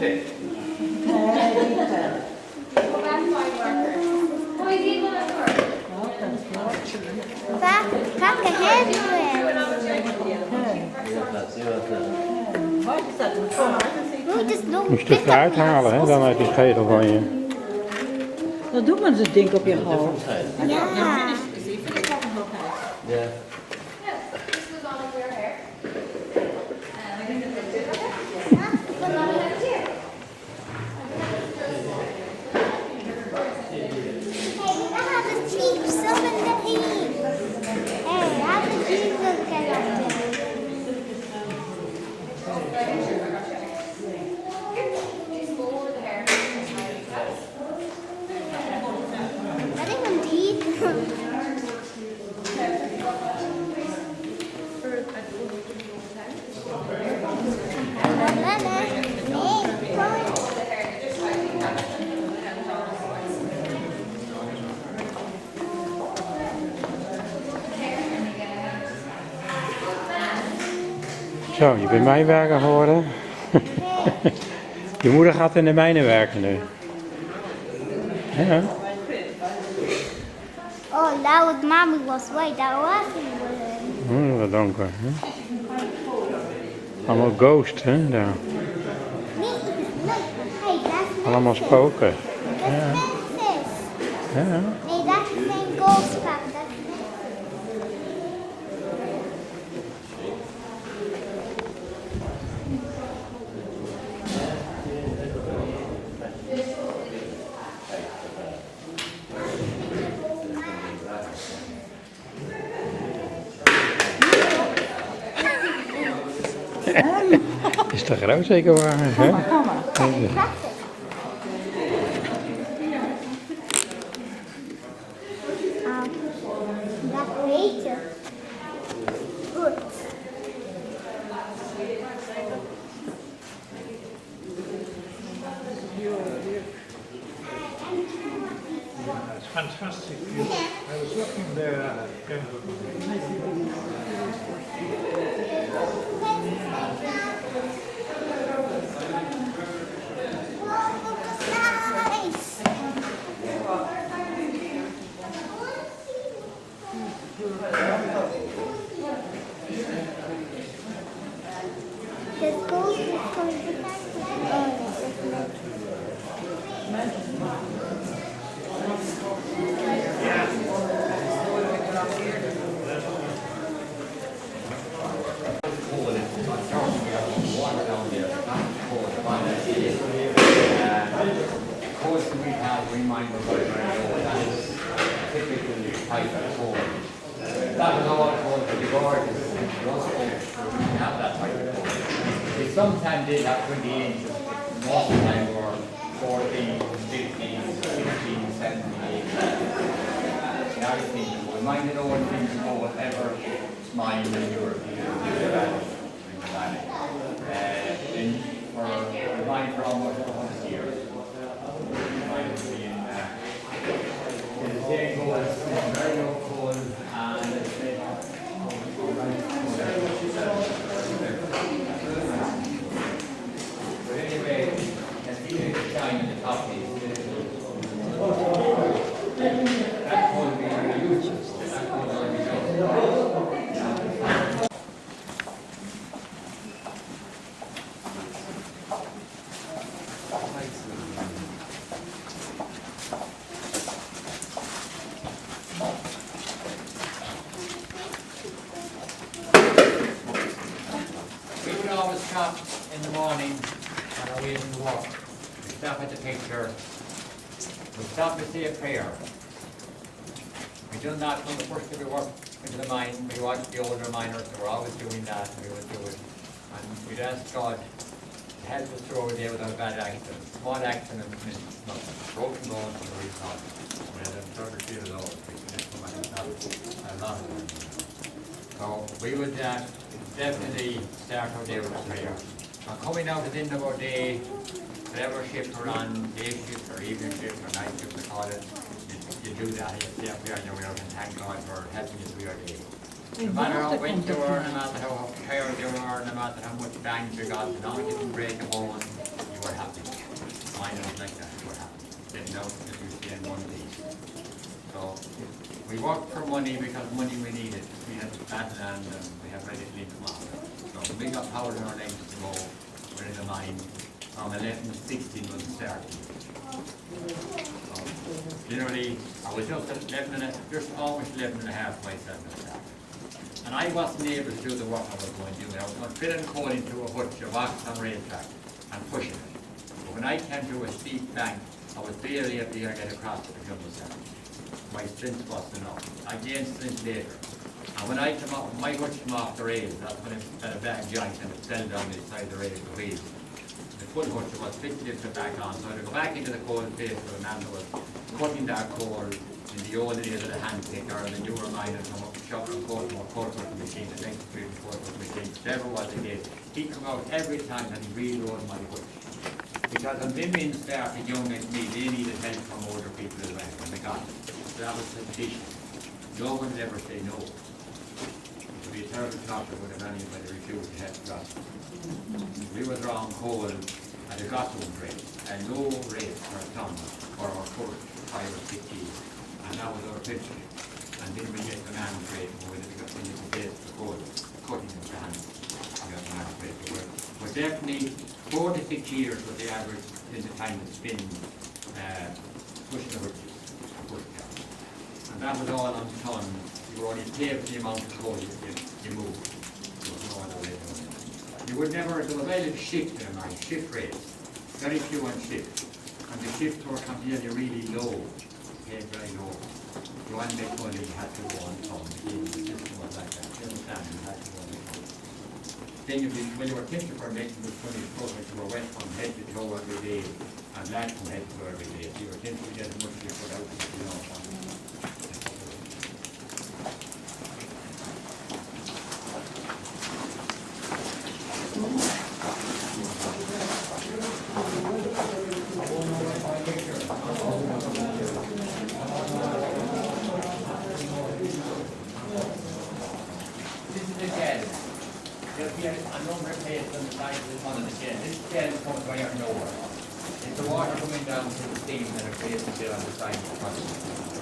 it? Pak everywhere. Moest je het eruit halen, hè, dan uit die schedel van je. Dat doet men zo'n ding op je hoofd. Ja. Yeah. Zo, je bent mijnwerker geworden. Je moeder gaat in de mijnen werken nu. Ja. Oh, that was mommy was right. That wasn't good. Wat donker. Hè? Allemaal ghost, hè, daar. Nee, hey, that's Allemaal spoken. That's Ja. Memphis. Ja. Nee, that's geen ghost pack. That's Is te groot zeker waar, hè? Kom maar. Dat weet je. Goed. It's fantastic view. I was looking there. This ghost is coming to that. Sometimes they have 20 inches, most of the time were 14, 15, 16, 17. Now you think, well, mine did always think to go whatever mine and yours then for mine for almost 100 years. Mine has been it's very good, it's very local, and it's but anyway, as we shine in the top piece, that's going to be huge. That's going to be we would always stop in the morning on our way to work. We stop at the picture. We stop to say a prayer. We done that from the first day we worked into the mine. We watched the older miners, they were always doing that, and we would do it. And we'd ask God to help us through a day without a bad accident. Small accident means nothing. Broken bones and the reason. We had them 30 feet of those. We finished the mine, not a lot of them. So we would definitely start our day with a prayer. And coming out at the end of our day, whatever shift we're on, day shift or evening shift or night shift, we call it, you do that, you stay up there on your way out and thank God for helping you through your day. No matter how wet you were, no matter how tired you were, no matter how much bang you got, as long as you didn't break a bone, you were were happy. Miners like that were happy. Getting out if you see in one piece. So we worked for money because money we needed. We had bad land and we had very little income. So we got power in our legs to go. We're in the mine. From 11-16 was the start. So, literally, I was just at 11 and just almost 11 and a half myself at that. And I wasn't able to do the work I was going to do. I was going to fit and coal into a hutch, a box on rail track, and pushing it. But when I came to a steep bank, I was barely able to get across to the jumbo center. My strength wasn't enough. I gained strength later. And when I came off, my hutch came off the rails, that's when it had a bad joint and it fell down the side of the rails, the wheels. The full hutch was fixed it back on. So I had to go back into the coal face where the man was cutting that coal in the old days of the hand picker and the newer mine and come up shoveling coal from a coal cutting machine, the next three coal cutting machine, whatever was the case. He'd come out every time and he'd reload my hutch. Because when women started young as me, they needed help from older people as well when they got it. So that was the tradition. No one would ever say no. It would be a terrible doctor would have anybody refused to help us. We were drawing coal at a Gosling rate, a low rate per ton for our first 5 or 6 years. And that was our pension. And then we get the man's rate when it got into the base of the coal, cutting it to hand. We got the man's rate. We're definitely 4 to 6 years was the average in the time it's been pushing the hutches. And that was all on ton. You were only paid for the amount of coal you moved. There was no other way doing it. You would never, there was very little shift in a mine, shift rates. Very few on shift. And the shifts were completely really low, paid very low. You want to make money, you had to go on ton. The system was like that. You understand, you had to go on ton. Then when you were thinking for making this money, you were wet from head to toe every day, and black from head to toe every day. So you were thinking to get as much as you put out, you know. This is the shed. There'll be a number of places on the side of the front of the shed. This shed comes right out of nowhere. It's the water coming down to the steam that are created there on the side of the front.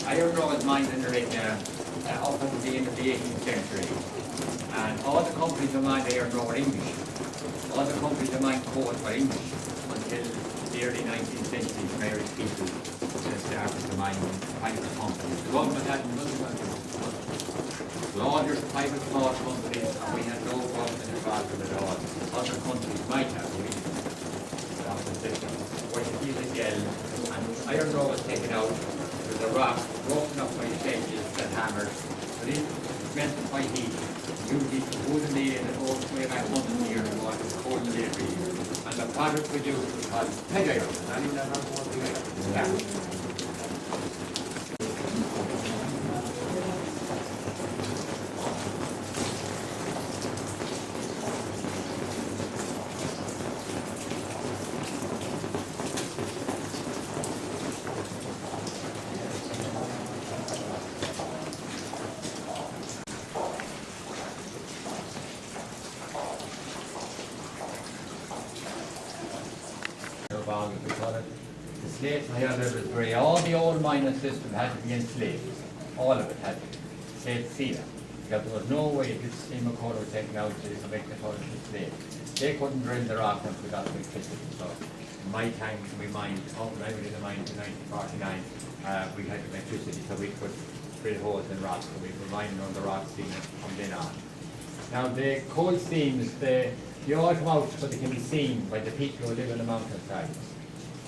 Iron ore was mined in the rig up until the end of the 18th century. And all the companies that mined iron ore were English. All the companies that mined coal were English until the early 19th century. The Irish people started to mine private companies. The government had nothing to do. Larger private small companies, and we had no government involved at all. Other countries might have, that was the system. Where you see the gel, and iron ore was taken out with the rock, broken up by stages and hammers, but it was melted by heat. Usually the wooden nail that goes way back 100 years and was cold and every year. And the product produced was called pig iron. I think that's not what we have. The slates here was grey. All the old mining system had to be in slates. All of it had to be. Slate cedar. Because there was no way this steam of coal was taken out to make the coal to slate. They couldn't drill the rock until we got electricity. So in my time we mined, when I was in the mine in 1949, we had electricity so we could drill holes in rocks. So we were mining on the rock seam from then on. Now the coal seams, they all come out so they can be seen by the people who live in the mountainside.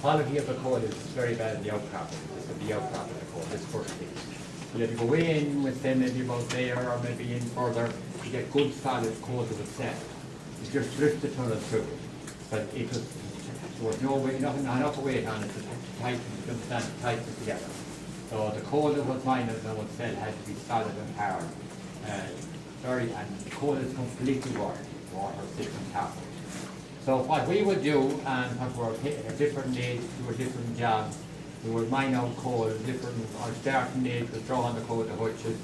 Quality of the coal is very bad in the outcrop. This is the outcrop of the coal, this first thing. You have to go in with them maybe about there or maybe in further to get good solid coal to the set. You just drift the tunnel through. But it was, there was no way, not enough weight on it to tighten, you understand, to tighten it together. So the coal that was mined and was said had to be solid and hard. And coal is completely water sits on top of it. So what we would do, and what we're at different age, do a different job, we would mine out coal, our starting age was drawing the coal to hutches.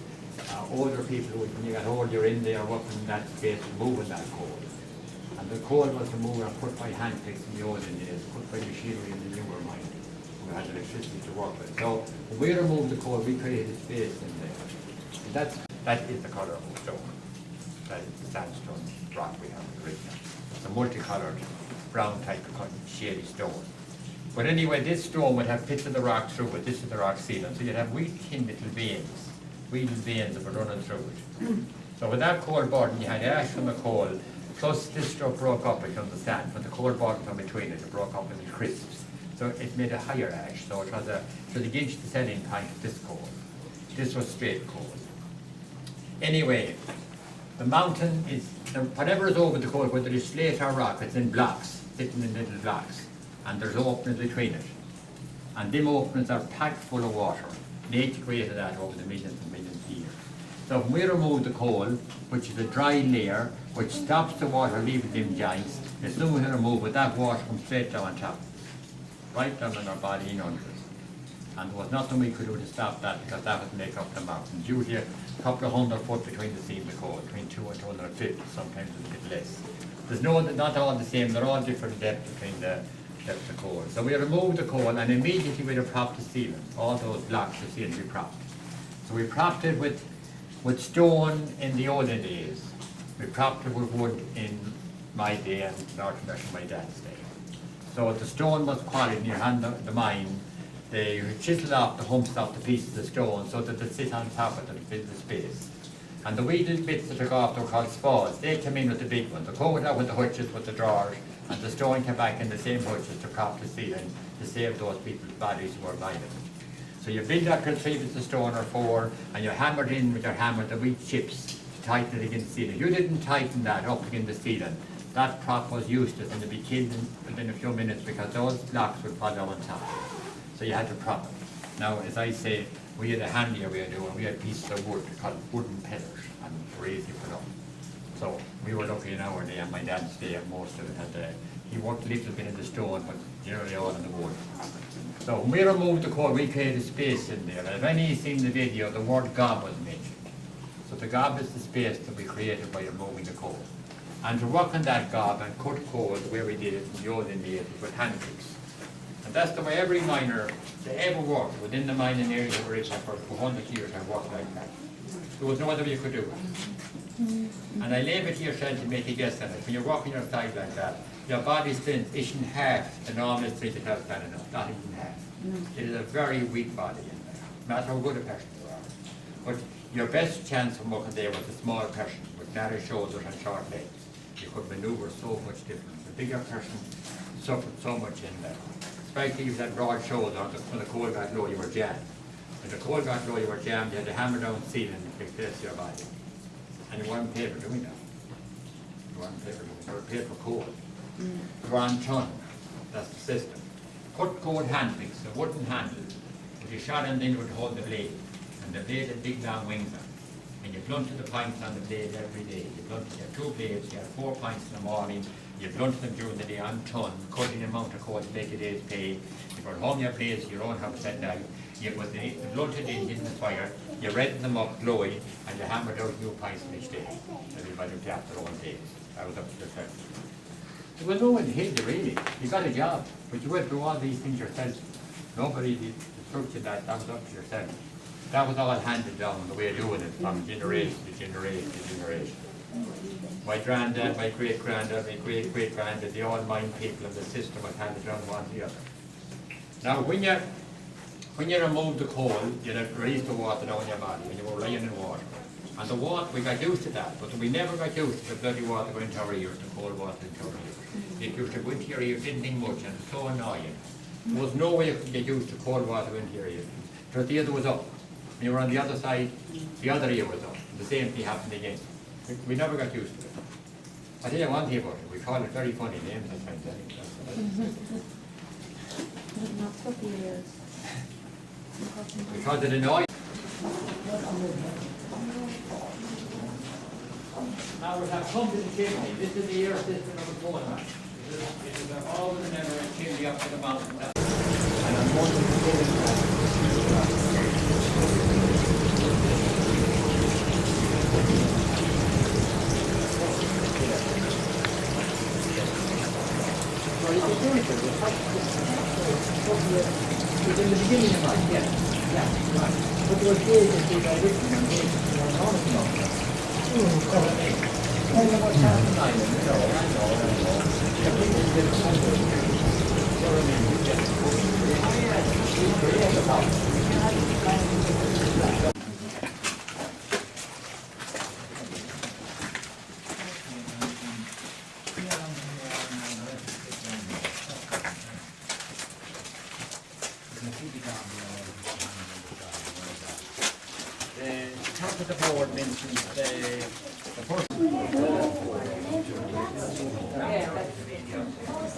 Older people, when you got older, you're in there working in that space, moving that coal. And the coal was removed and put by hand picks in the olden days, put by machinery in the newer mine. We had electricity to work with. So when we removed the coal, we created space in there. And that is the colour of the stone. That is the sandstone rock we have in the region. It's a multicoloured brown type of shady stone. But anyway, this stone would have bits of the rock through it. This is the rock sealant. So you'd have wee thin little veins that were running through it. So with that coal burden, you had ash from the coal, plus this stuff broke up, if you understand. When the coal burden from between it broke up into crisps. So it made a higher ash. So it was against the selling point of this coal. This was straight coal. Anyway, the mountain is, whatever is over the coal, whether it's slate or rock, it's in blocks, sitting in little blocks. And there's openings between it. And them openings are packed full of water. Nature created that over the millions and millions of years. So when we remove the coal, which is a dry layer, which stops the water leaving them joints, as soon as we remove it, that water comes straight down on top. Right down in our body in under it. And there was nothing we could do to stop that, because that would make up the mountains. Usually a couple of 100 foot between the sea and the coal, between 200 and 250, sometimes a bit less. There's not all the same, they're all different depths between the coal. So we removed the coal and immediately we'd have propped the ceiling. All those blocks of ceiling we propped. So we propped it with stone in the olden days. We propped it with wood in my day and North America my dad's day. So the stone was quality in your hand, the mine. They chiseled off the humps off the pieces of stone so that they sit on top of it and fill the space. And the wee little bits that took off, they were called spaws. They came in with the big ones. The coal went out with the hutches, with the drawers, and the stone came back in the same hutches to prop the ceiling to save those people's bodies who were lying in it. So you build up to 3 bits of stone or 4, and you hammered in with your hammer the wee chips to tighten it against the ceiling. You didn't tighten that up against the ceiling. That prop was useless and it'd be killed within a few minutes because those blocks would fall down on top. So you had to prop it. Now, as I say, we had a handier way of doing it. We had pieces of wood called wooden pillars, and they were easy to put up. So we were lucky in our day, and my dad's day, most of it had, he worked a little bit in the stone, but generally all in the wood. So when we removed the coal, we created space in there. And if any seen the video, the word gob was mentioned. So the gob is the space that we created by removing the coal. And to work on that gob and cut coal the way we did it in the olden days with hand picks. And that's the way every miner that ever worked within the mining area of origin for 100 years have worked like that. There was no other way you could do it. And I leave it to yourself to make a guess on it. When you're walking your side like that, your body strength isn't half the normal strength it has been enough, not even half. It is a very weak body in there, no matter how good a person you are. But your best chance of working there was a small person with narrow shoulders and short legs. You could maneuver so much different. The bigger person suffered so much in there. Especially if you had broad shoulders, when the coal got low, you were jammed. When the coal got low, you were jammed, you had to hammer down the ceiling to fix your body. And you weren't paid for doing that. You weren't paid for doing that. You were paid for coal. You were on ton. That's the system. Cut coal hand picks, a wooden handle. If you shot in, then you would hold the blade. And the blade had big long wings on it. And you blunted the points on the blade every day. You blunted, you had 2 blades, you had 4 points in the morning. You blunted them during the day on ton, cutting the amount of coal to make a day's pay. You brought home your blades to your own house at night. You put the blunted in the fire, you reddened them up glowing, and you hammered out new pints each day. Everybody looked after their own days. That was up to the fact. There was no one to hit you really. You got a job, but you went through all these things yourself. Nobody did instructed that was up to yourself. That was all handed down, the way of doing it, from generation to generation to generation. My granddad, my great-granddad, my great-great-granddad, the all mine people in the system had handed down one to the other. Now, when you remove the coal, you release the water down your body, and you were lying in water. And the water, we got used to that, but we never got used to the bloody water going into our ears, the cold water into our ears. It used to go into your ears, didn't think much, and it was so annoying. There was no way you could get used to cold water going into your ears. Because the other was up. When you were on the other side, the other ear was up. The same thing happened again. We never got used to it. I tell you one thing about it, we call it very funny names at times. Not puppy ears. Because it annoys. Now we have come to the chimney. This is the air system of the coal mine. It is always and never a chimney up to the mountain. And I'm going to the The top of the board mentions the first.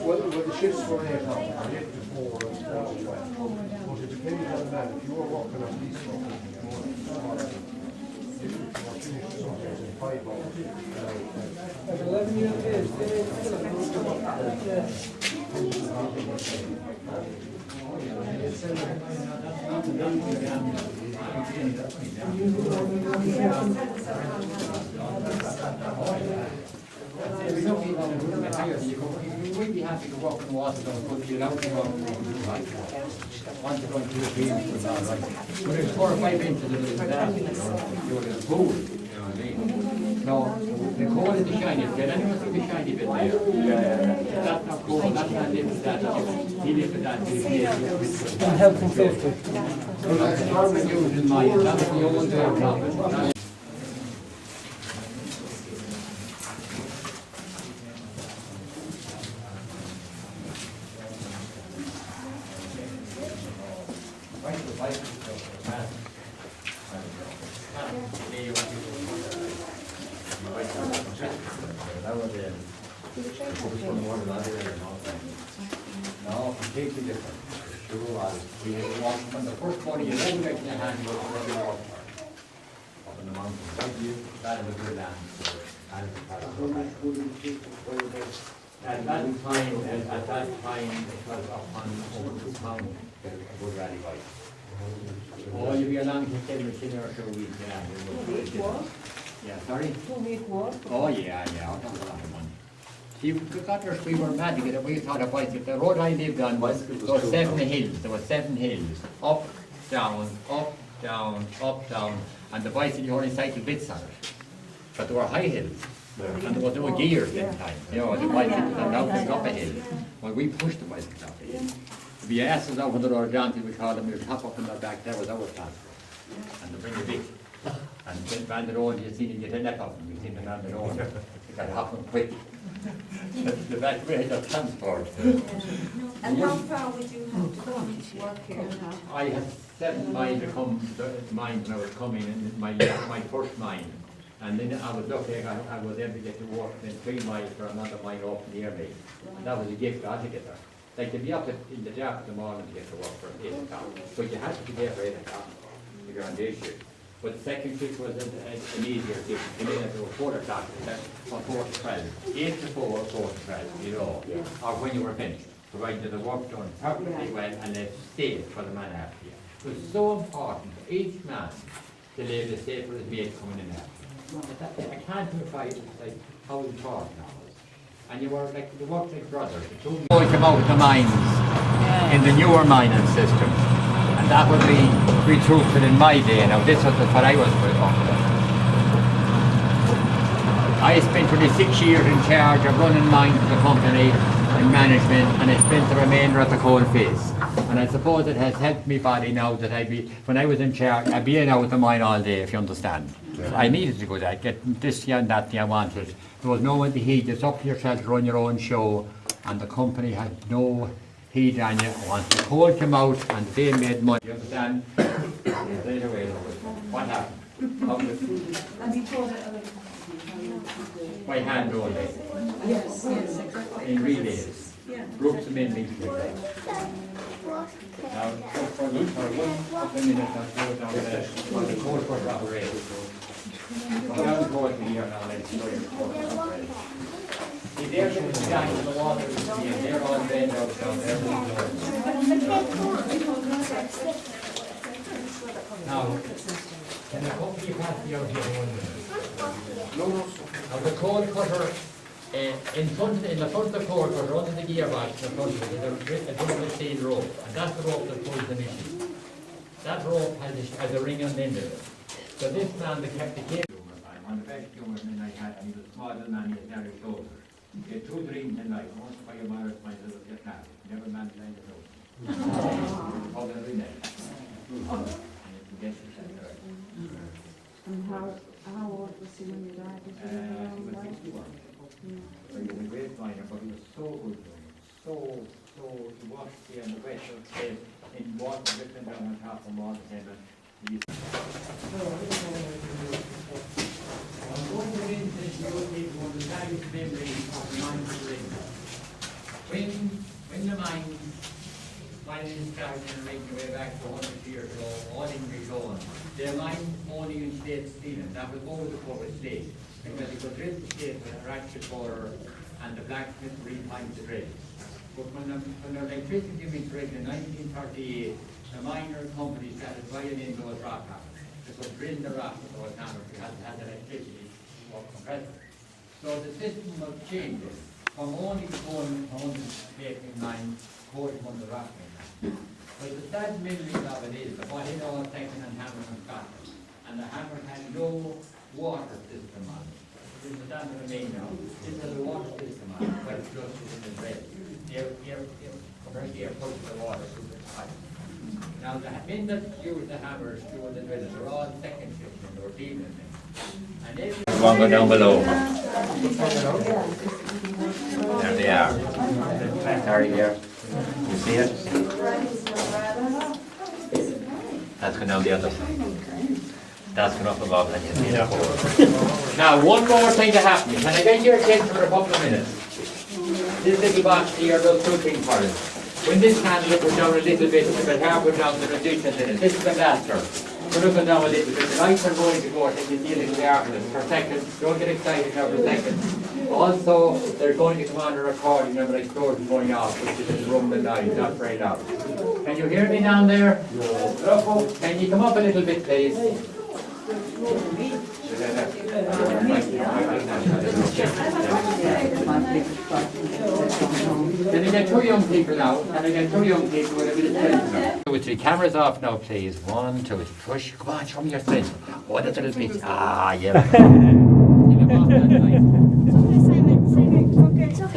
Well, the shifts were 8 o'clock, 8 to 4 and 4 to 12. But it depends on the man. If you were working on these stuff in the morning, you were finished sometimes in 5 hours. 11 years is. You would be happy to walk in the water, but you're allowed to walk in the water. Once you're going to the field, it's all right. But it's 4 or 5 inches of it that, you're in the pool, you know what I mean? No, the coal is the shiny bit, anyone see the shiny bit there? That's not coal, that's not lifted that, he lifted that, he lifted that. Help from 50. That's carbon used in mine, that's the old way of profit. No, completely different. Sure was. We had to walk from the first morning, you never get in your hand, you go to the water. Up in the mountains, that was good land. That is part of the At that time, it was up on over this mountain, a good rally bike. Oh, you'll be along to stay machine or so week, yeah. Yeah, sorry? 2 week walk. Oh, yeah, that was a lot of money. See, we were mad to get it, we thought a bicycle, the road I lived on was, there were 7 hills, up, down, up, down, up, down, and the bicycle, you only cycled bits on it. But there were high hills, and there was no gears in time, you know, the bicycles are now up a hill. Well, we pushed the bicycles up a hill. The asses out on the road down, we called them, we would hop up in the back, that was our transport. And they bring the big, and then round the road, you see them get a neck off them, you see them round the road, they got hopping quick. The back way of transport. And how far would you have to come to work here now? I had 7 miles to come to mine when I was coming in my first mine. And then I was lucky, I was able to get to work then 3 miles for another mile off near me. And that was a gift altogether. Like to be up in the dark in the morning to get to work for 8 o'clock. But you had to be there for 8 o'clock if you're on day shift. But the second shift was an easier shift. Came in at 4 o'clock, or 4 to 12. 8 to 4, 4 to 12, you know. Or when you were finished, provided the work done perfectly well and they stayed for the man after you. It was so important for each man to leave the stay for his mate coming in after. I can't define it, like how important that was. And you were like, you worked like brothers. The 2 came out of the mines in the newer mining system. And that would be recruited in my day. Now this was what I was with. I spent 26 years in charge of running mines for the company and management, and I spent the remainder at the coal face. And I suppose it has helped me body now that when I was in charge, I'd be in out of the mine all day, if you understand. Yeah. I needed to go there, get this and that thing I wanted. There was no one to heed, it's up to yourself to run your own show, and the company had no heed on you. Once the coal came out and they made money, you understand? Straight away, what happened? How did And you told it by hand rolling? Yes, exactly. In relays. Yeah. Groups of men meeting together. Now, for one couple of minutes, I'll go down on the coal for operation. Well, I was going here now, let's show you the coal for operation. See, there's the guys in the water, and they're all bent out down there. Now, can the company pass me out here one minute? Now, the coal cutter, in the front of the coal cutter, under the gearbox, in front of it, there's a double steel rope, and that's the rope that pulls the machine. That rope has a ring on the end of it. So this man that kept the kid, one of the best humour men I had, and he was smaller than man, he had narrow shoulders. He had 2 dreams in life, once by a mile, my little get mad, never man behind the road. All every day. And if you get yourself there. And how old was he when you died? He was 61. So he was a great miner, but he was so good to him. So he washed the wet of his face in water dripping down on top of him all the time. And he used I'm going to get into this, you will take one of the values memories of the mine of the when the mine mining started and making their way back to 100 years ago, all English owned, their mine only in state stealing. That was over the covered state. Because it was drill the state with a ratchet borer and the blacksmith refined the drill. But when the electricity was created in 1938, the miner companies started buying in those rock hammers. They could drill the rock with those hammers because they had electricity or compressor. So the system was changed from only going on the baking mine, going on the rock mine. But the sad memory of it is that what it all taken and hammer from Scotland, and the hammer had no water system on it. This is down to the main now. This has a water system on it, but it's just in the red. Air pushes the water through the pipe. Now the men that use the hammers through the drillers are all second shift or demon things. And every one go down below. There they are. Sorry there. You see it? That's going down the other side. That's going up above and you see it. Now one more thing to happen. Can I get your attention for a couple of minutes? This little box here does 2 things for us. When this handle goes down a little bit, the hair goes down to the resistance in it. This is the blaster. We're looking down a little bit. The lights are going to go, and you see a little darkness for a second. Don't get excited now for a second. Also, they're going to come on a recording of an explosion going off, which is a rumbling noise, not very loud. Can you hear me down there? No. Can you come up a little bit, please? Can I get 2 young people now? Can I get 2 young people with a bit of strength? 2 or 3 cameras off now, please. 1, 2, push. Come on, show me your strength. Oh, that's a little bit. Ah, yeah. Put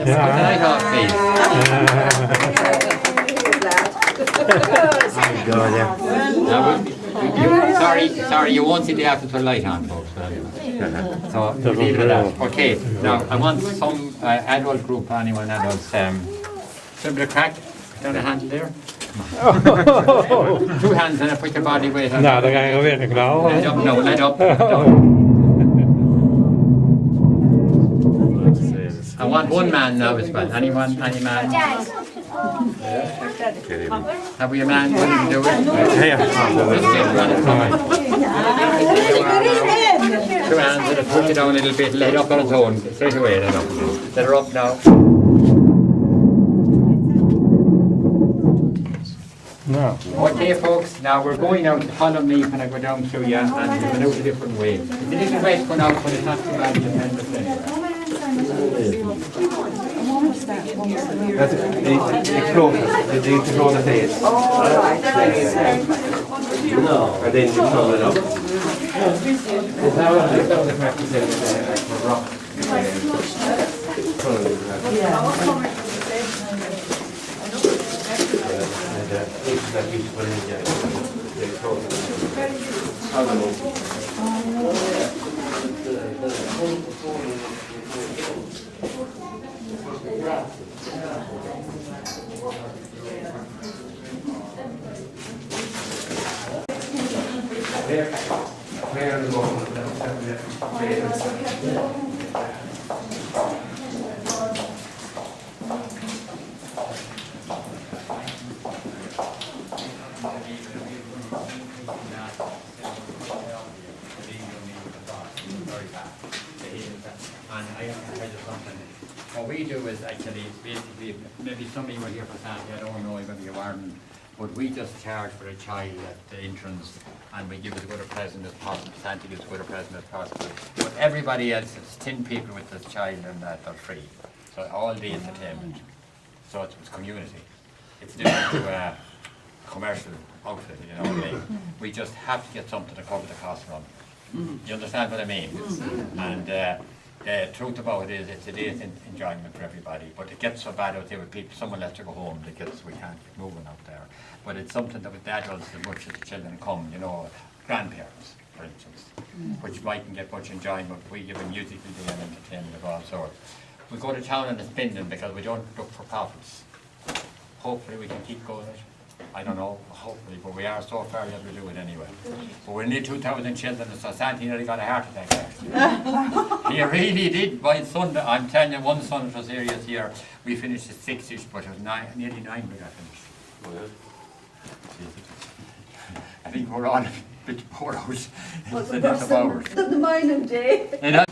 the light off, please. Sorry, you won't see the after the light on, folks. So leave it at that. Okay, now I want some adult group, anyone adults, some bit of crack down the handle there. 2 hands and I put your body weight on. Nou, dan ga je weer een knal. Let up, no, let up. I want 1 man now as well. Any man? Have we a man willing to do it? Yeah. 2 hands and push it down a little bit, let it up on its own, straight away, let up. Let her up now. Nou. Okay folks, now we're going out to follow me when I go down through you, and we're going out a different way. It's a little way going out, but it's not too bad, you can understand. That's the explode the face. No, and then you pull it up. Is that what the practice is for rock? What we do is actually, basically, maybe some of you were here for Sandy, I don't know, maybe you weren't, but we just charge for a child at the entrance and we give as good a present as possible. Sandy gives as good a present as possible. But everybody else, it's 10 people with this child and that are free. So all the entertainment. So it's community. It's different to a commercial outfit, you know what I mean? We just have to get something to cover the cost from. You understand what I mean? And the truth about it is it's a day's enjoyment for everybody, but it gets so bad out there with people, someone lets to go home, the kids, we can't keep moving out there. But it's something that with the adults, as much as the children come, you know, grandparents, for instance, which mightn't get much enjoyment. We give a musical day and entertainment of all sorts. We go to town and it's spending because we don't look for profits. Hopefully we can keep going it. I don't know, hopefully, but we are so far that we do it anyway. But we need 2,000 children, so Santi nearly got a heart attack actually. He really did by Sunday. I'm telling you, one Sunday was serious here. We finished at 6-ish, but it was nearly 9 we got finished. I think we're on a bit poor out. It's the next of hours. The mining day. You know?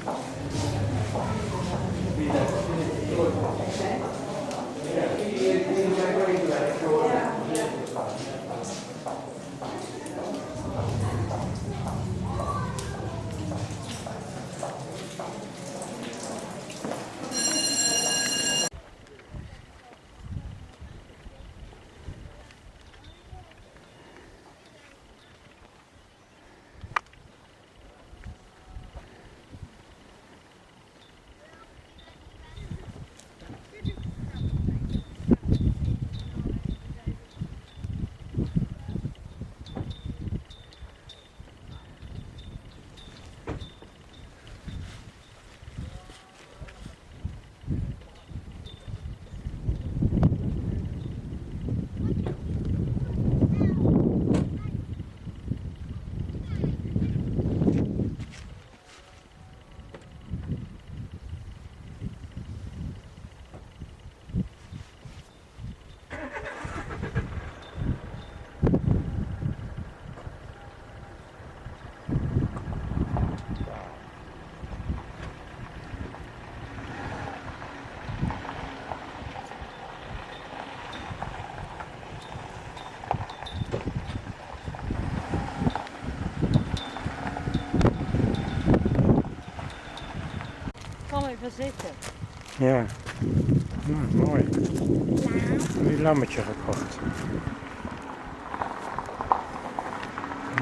Kom even zitten. Ja, nou, mooi. Die lammetje gekocht.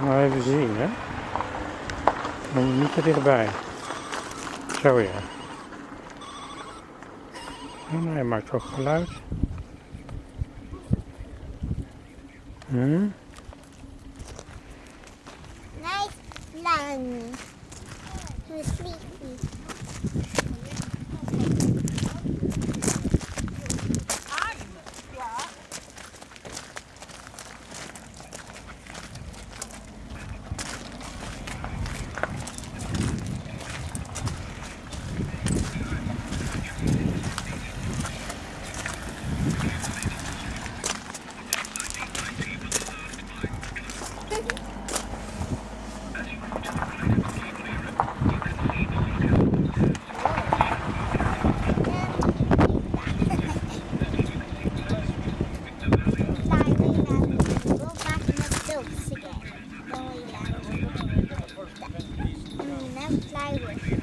Nou, even zien, hè. Maar niet te dichtbij. Zo ja. En hij maakt ook geluid. Nice lammy. Who's sleepy? Fly with